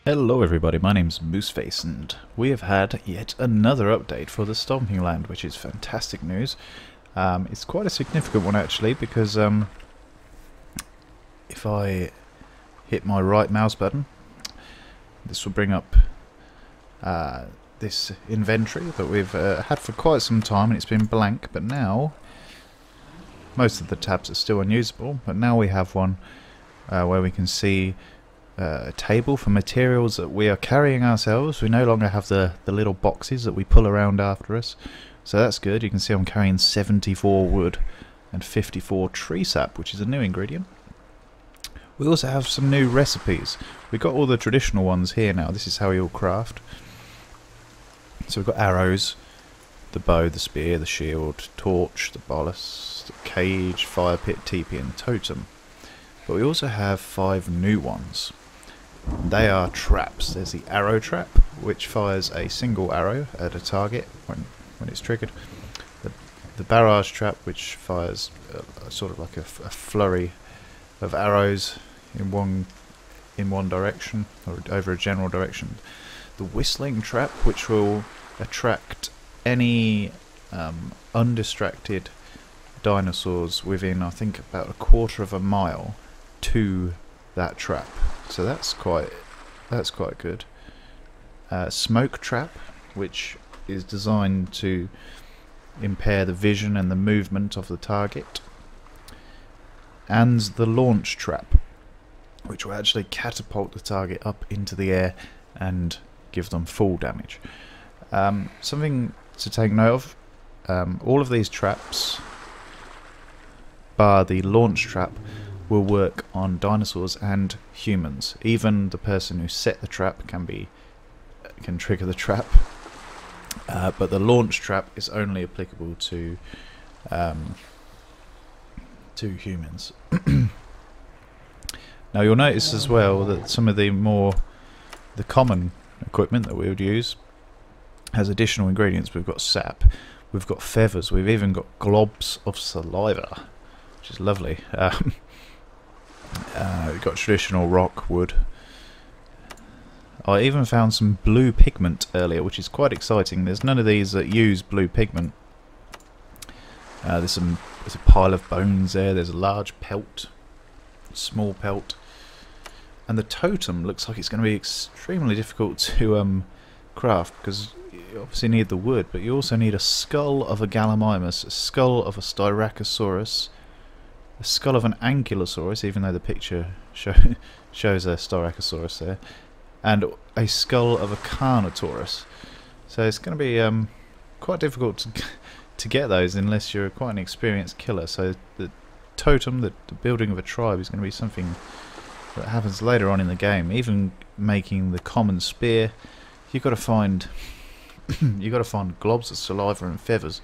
Hello everybody, my name's Mooseface and we have had yet another update for the Stomping Land, which is fantastic news. It's quite a significant one actually, because if I hit my right mouse button, this will bring up this inventory that we've had for quite some time, and it's been blank, but now most of the tabs are still unusable, but now we have one where we can see a table for materials that we are carrying ourselves. We no longer have the little boxes that we pull around after us, so that's good. You can see I'm carrying 74 wood and 54 tree sap, which is a new ingredient. We also have some new recipes. We've got all the traditional ones here now. This is how we all craft. So we've got arrows, the bow, the spear, the shield, torch, the ballast, the cage, fire pit, teepee and totem. But we also have 5 new ones. They are traps. There's the arrow trap, which fires a single arrow at a target when it's triggered. The barrage trap, which fires sort of like a flurry of arrows in one direction, or over a general direction. The whistling trap, which will attract any undistracted dinosaurs within, I think, about a quarter of a mile to that trap. So that's quite good. Smoke trap, which is designed to impair the vision and the movement of the target. And the launch trap, which will actually catapult the target up into the air and give them full damage. Something to take note of, all of these traps, bar the launch trap, will work on dinosaurs and humans. Even the person who set the trap can trigger the trap, but the launch trap is only applicable to humans. Now you'll notice as well that some of the common equipment that we would use has additional ingredients. We've got sap, we've got feathers, we've even got globs of saliva, which is lovely. We've got traditional rock, wood. I even found some blue pigment earlier, which is quite exciting. There's none of these that use blue pigment. There's a pile of bones there. There's a large pelt, small pelt, and the totem looks like it's going to be extremely difficult to craft, because you obviously need the wood, but you also need a skull of a gallimimus, a skull of a styracosaurus, a skull of an ankylosaurus, even though the picture shows a styracosaurus there, and a skull of a carnotaurus. So it's going to be quite difficult to get those unless you're quite an experienced killer. So the totem, the building of a tribe, is going to be something that happens later on in the game. Even making the common spear, you've got to find globs of saliva and feathers,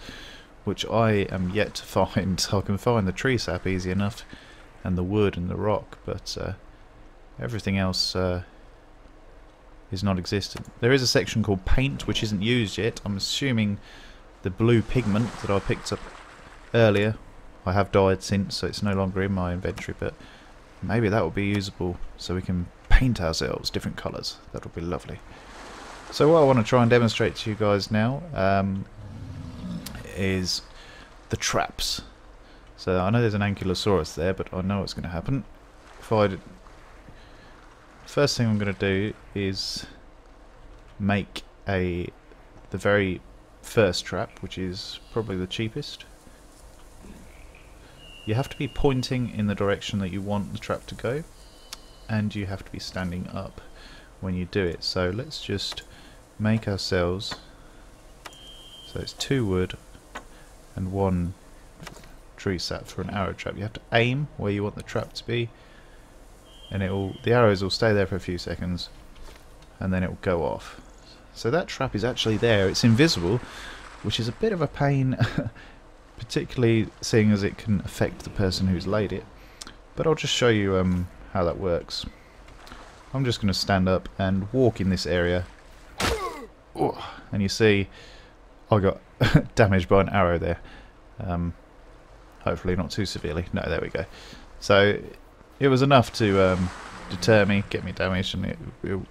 which I am yet to find. So I can find the tree sap easy enough, and the wood and the rock, but everything else is not existent. There is a section called paint, which isn't used yet. I'm assuming the blue pigment that I picked up earlier, I have dyed since, so it's no longer in my inventory, but maybe that will be usable so we can paint ourselves different colours. That would be lovely. So what I want to try and demonstrate to you guys now is the traps. So I know there's an ankylosaurus there, but I know what's going to happen. First thing I'm going to do is make the very first trap, which is probably the cheapest. You have to be pointing in the direction that you want the trap to go, and you have to be standing up when you do it. So let's just make ourselves, so it's 2 wood and 1 tree sap for an arrow trap. You have to aim where you want the trap to be, and the arrows will stay there for a few seconds, and then it will go off. So that trap is actually there. It's invisible, which is a bit of a pain, particularly seeing as it can affect the person who's laid it. But I'll just show you how that works. I'm just going to stand up and walk in this area, and you see I got damaged by an arrow there. Hopefully not too severely. No, there we go. So it was enough to deter me, get me damaged, and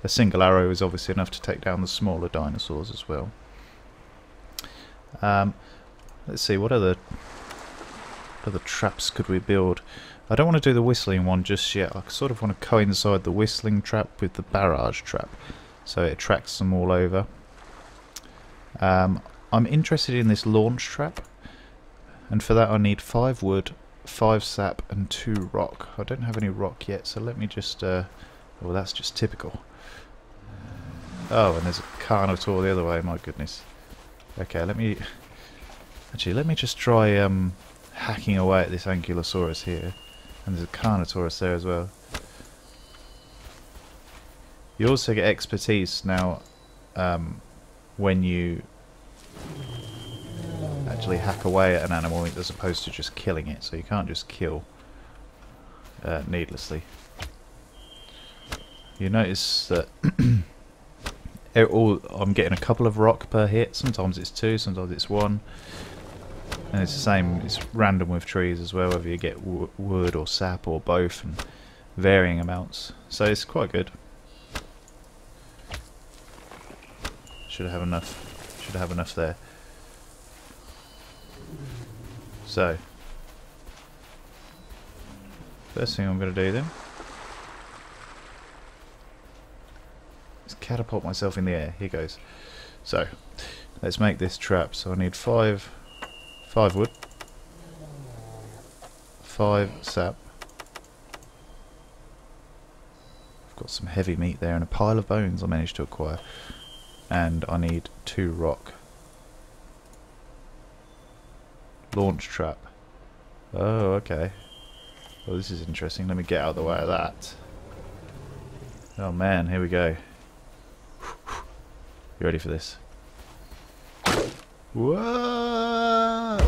a single arrow is obviously enough to take down the smaller dinosaurs as well. Let's see, what other traps could we build? I don't want to do the whistling one just yet. I sort of want to coincide the whistling trap with the barrage trap, so it attracts them all over. I'm interested in this launch trap, and for that I need 5 wood, 5 sap and 2 rock. I don't have any rock yet, so let me just well, that's just typical. Oh, and there's a carnotaur the other way, my goodness. Okay, let me just try hacking away at this ankylosaurus here. And there's a carnotaurus there as well. You also get expertise now when you actually hack away at an animal as opposed to just killing it. So you can't just kill needlessly. You notice that I'm getting a couple of rock per hit. Sometimes it's 2, sometimes it's 1. And it's the same, it's random with trees as well, whether you get wood or sap or both, and varying amounts. So it's quite good. Should have enough there. So, first thing I'm going to do then is catapult myself in the air. Here goes. So, let's make this trap. So I need 5 wood, 5 sap. I've got some heavy meat there and a pile of bones I managed to acquire. And I need 2 rock. Launch trap. Oh, okay. Well, this is interesting. Let me get out of the way of that. Oh man, here we go. You ready for this? Whoa!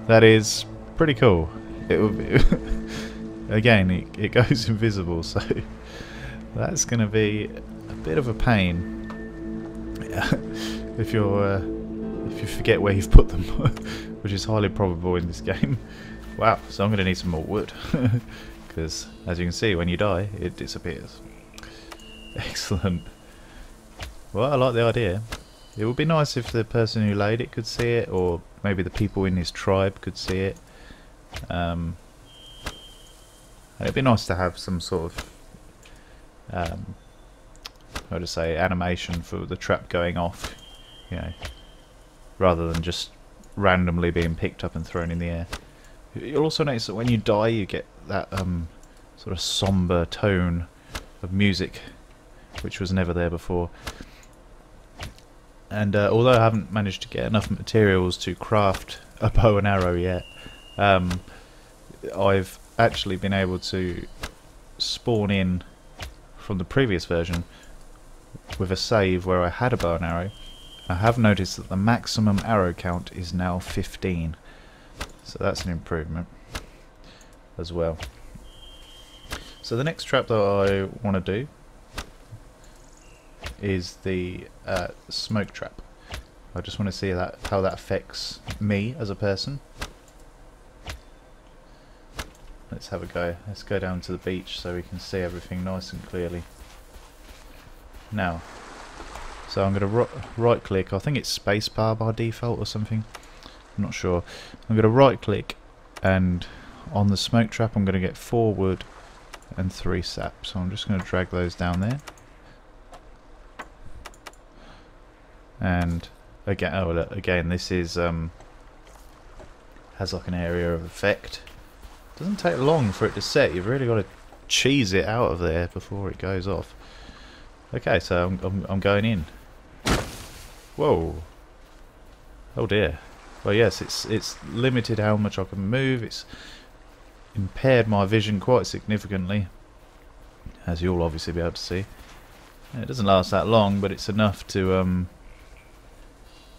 That is pretty cool. It will be again, it goes invisible, so that's going to be a bit of a pain if you forget where you've put them, which is highly probable in this game. Wow! So I'm going to need some more wood because, as you can see, when you die, it disappears. Excellent. Well, I like the idea. It would be nice if the person who laid it could see it, or maybe the people in his tribe could see it. It'd be nice to have some sort of, how to say, animation for the trap going off, you know, rather than just randomly being picked up and thrown in the air. You'll also notice that when you die, you get that sort of somber tone of music, which was never there before. And although I haven't managed to get enough materials to craft a bow and arrow yet, I've actually been able to spawn in from the previous version with a save where I had a bow and arrow. I have noticed that the maximum arrow count is now 15, so that's an improvement as well. So the next trap that I want to do is the smoke trap. I just want to see how that affects me as a person. Let's have a go. Let's go down to the beach so we can see everything nice and clearly. Now, so I'm going to right click. I think it's Spacebar by default or something. I'm not sure. I'm going to right click, and on the smoke trap I'm going to get 4 wood and 3 sap. So I'm just going to drag those down there. And again, oh look, again, this is has like an area of effect. Doesn't take long for it to set. You've really got to cheese it out of there before it goes off. Okay, so I'm going in. Whoa! Oh dear. Well, yes, it's limited how much I can move. It's impaired my vision quite significantly, as you'll obviously be able to see. And it doesn't last that long, but it's enough to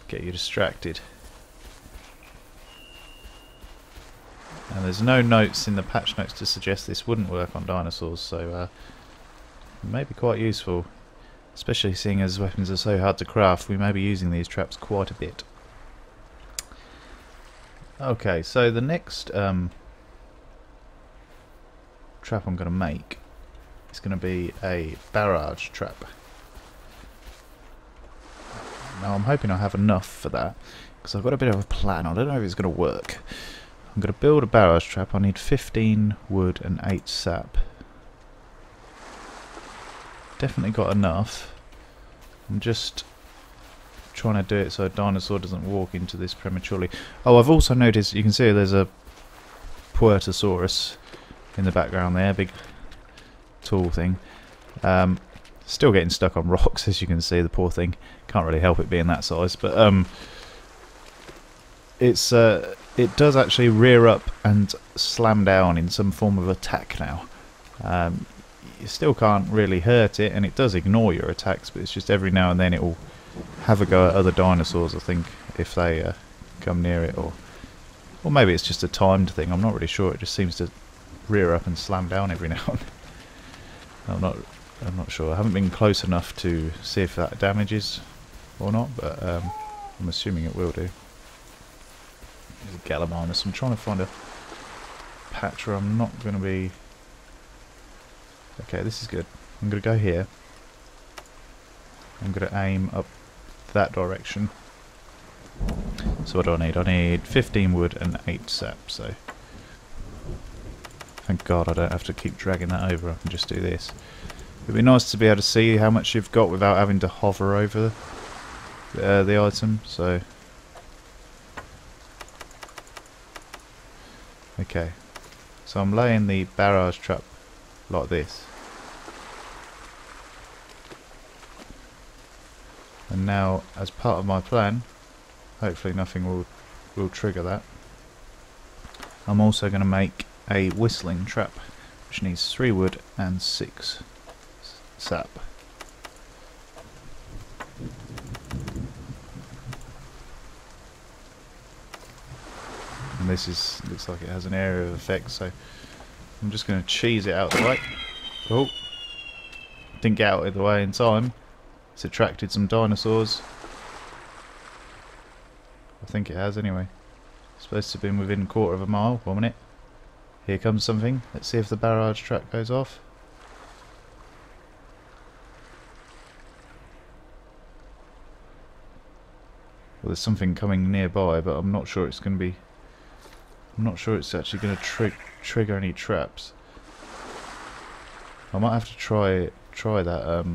get you distracted. And there's no notes in the patch notes to suggest this wouldn't work on dinosaurs, so it may be quite useful, especially seeing as weapons are so hard to craft. We may be using these traps quite a bit. Okay, so the next trap I'm going to make is going to be a barrage trap. Now I'm hoping I have enough for that, because I've got a bit of a plan. I don't know if it's going to work. I'm going to build a barrage trap. I need 15 wood and 8 sap. Definitely got enough. I'm just trying to do it so a dinosaur doesn't walk into this prematurely. Oh, I've also noticed, you can see there's a Puertosaurus in the background there, big tall thing. Still getting stuck on rocks, as you can see, the poor thing. Can't really help it being that size, but it does actually rear up and slam down in some form of attack now. You still can't really hurt it, and it does ignore your attacks, but it's just every now and then it will have a go at other dinosaurs, I think, if they come near it, or maybe it's just a timed thing. I'm not really sure. It just seems to rear up and slam down every now and then. I'm not sure. I haven't been close enough to see if that damages or not, but I'm assuming it will do. There's a Gallimimus. I'm trying to find a patch where I'm not going to be... Okay, this is good. I'm going to go here. I'm going to aim up that direction. So what do I need? I need 15 wood and 8 sap, so... Thank God I don't have to keep dragging that over. I can just do this. It'd be nice to be able to see how much you've got without having to hover over the item, so... Okay. So I'm laying the barrage trap like this. And now, as part of my plan, hopefully nothing will trigger that, I'm also going to make a whistling trap, which needs 3 wood and 6 sap. And this looks like it has an area of effect, so I'm just going to cheese it out of the way. Oh, didn't get out of the way in time. It's attracted some dinosaurs. I think it has anyway. It's supposed to have been within a quarter of a mile. 1 minute. Here comes something. Let's see if the barrage trap goes off. Well, there's something coming nearby, but I'm not sure it's going to be... I'm not sure it's actually going to trigger any traps. I might have to try that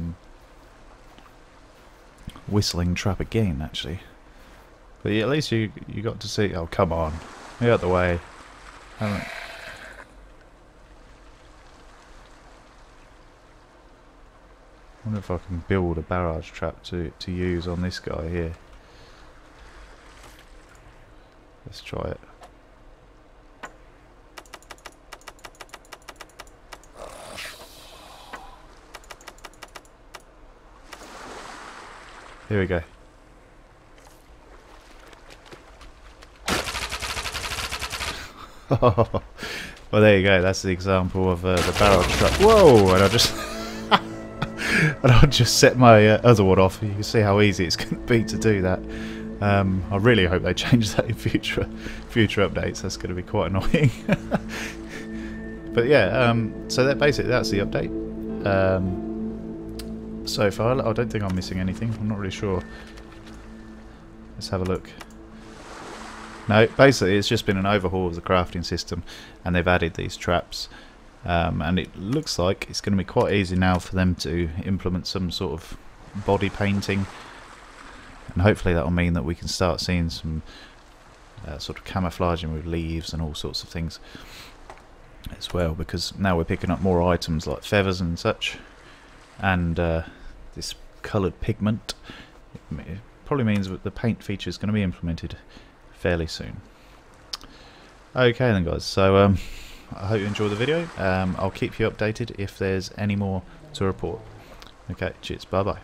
whistling trap again, actually. But yeah, at least you got to see... Oh, come on. Get out the way. I wonder if I can build a barrage trap to use on this guy here. Let's try it. Here we go. Well, there you go. That's the example of the barrage trap. Whoa! And I just and I'll just set my other one off. You can see how easy it's going to be to do that. I really hope they change that in future updates. That's going to be quite annoying. But yeah, so that's the update. So far, I don't think I'm missing anything. I'm not really sure. Let's have a look. No, basically it's just been an overhaul of the crafting system, and they've added these traps. And it looks like it's going to be quite easy now for them to implement some sort of body painting, and hopefully that will mean that we can start seeing some sort of camouflaging with leaves and all sorts of things as well, because now we're picking up more items like feathers and such, and this coloured pigment. It probably means that the paint feature is going to be implemented fairly soon. Okay then guys, so I hope you enjoyed the video. I'll keep you updated if there's any more to report. Okay, cheers, bye bye.